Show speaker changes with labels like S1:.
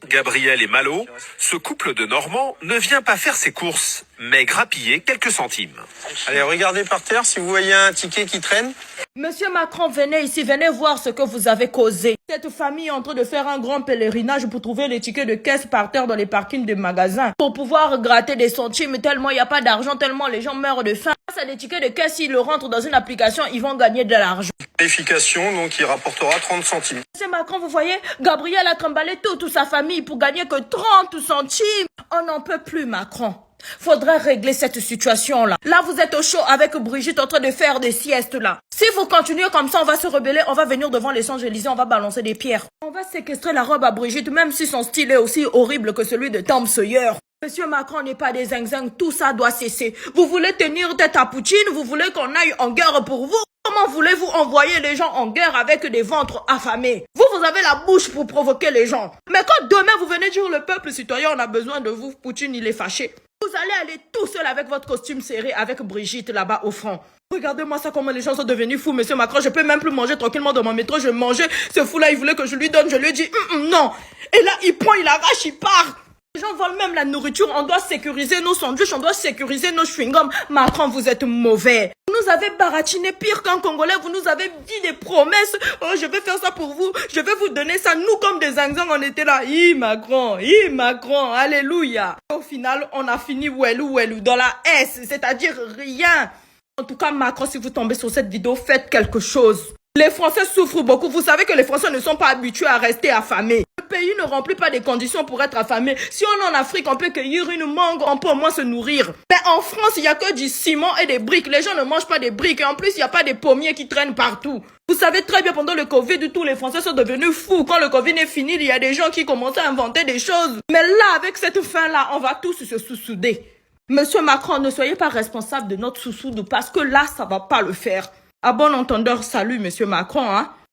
S1: Gabriel et Malo, ce couple de Normands ne vient pas faire ses courses, mais grappiller quelques centimes.
S2: Allez, regardez par terre si vous voyez un ticket qui traîne.
S3: Monsieur Macron, venez ici, venez voir ce que vous avez causé. Cette famille est en train de faire un grand pèlerinage pour trouver les tickets de caisse par terre dans les parkings des magasins. Pour pouvoir gratter des centimes tellement il n'y a pas d'argent, tellement les gens meurent de faim. Grâce à des tickets de caisse, s'ils le rentrent dans une application, ils vont gagner de l'argent.
S2: Vérification, donc il rapportera 30 centimes.
S3: Monsieur Macron, vous voyez, Gabriel a trimballé toute sa famille pour gagner que 30 centimes. On n'en peut plus, Macron. Faudrait régler cette situation-là. Là, vous êtes au chaud avec Brigitte en train de faire des siestes là. Si vous continuez comme ça, on va se rebeller, on va venir devant les Champs-Élysées, on va balancer des pierres. On va séquestrer la robe à Brigitte, même si son style est aussi horrible que celui de Tom Sawyer. Monsieur Macron n'est pas des zinzins, tout ça doit cesser. Vous voulez tenir tête à Poutine, vous voulez qu'on aille en guerre pour vous? Comment voulez-vous envoyer les gens en guerre avec des ventres affamés? Vous avez la bouche pour provoquer les gens. Mais quand demain vous venez dire le peuple citoyen, on a besoin de vous, Poutine il est fâché. Vous allez aller tout seul avec votre costume serré avec Brigitte là-bas au front. Regardez-moi ça, comment les gens sont devenus fous, monsieur Macron. Je peux même plus manger tranquillement dans mon métro. Je mangeais, ce fou-là, il voulait que je lui donne. Je lui ai dit, non. Et là, il prend, il arrache, il part. Les gens volent même la nourriture. On doit sécuriser nos sandwichs, on doit sécuriser nos chewing-gums. Macron, vous êtes mauvais. Vous nous avez baratiné pire qu'un Congolais. Vous nous avez dit des promesses. Oh, je vais faire ça pour vous. Je vais vous donner ça. Nous, comme des zinzins, on était là. Macron, alléluia. Au final, on a fini ouelou, dans la S, c'est-à-dire rien. En tout cas, Macron, si vous tombez sur cette vidéo, faites quelque chose. Les Français souffrent beaucoup. Vous savez que les Français ne sont pas habitués à rester affamés. Le pays ne remplit pas des conditions pour être affamé. Si on est en Afrique, on peut cueillir une mangue, on peut au moins se nourrir. Mais en France, il n'y a que du ciment et des briques. Les gens ne mangent pas des briques. Et en plus, il n'y a pas des pommiers qui traînent partout. Vous savez très bien, pendant le Covid, tous les Français sont devenus fous. Quand le Covid est fini, il y a des gens qui commencent à inventer des choses. Mais là, avec cette fin-là, on va tous se sous-souder. Monsieur Macron, ne soyez pas responsable de notre sous-soude parce que là, ça va pas le faire. À bon entendeur, salut, monsieur Macron, hein.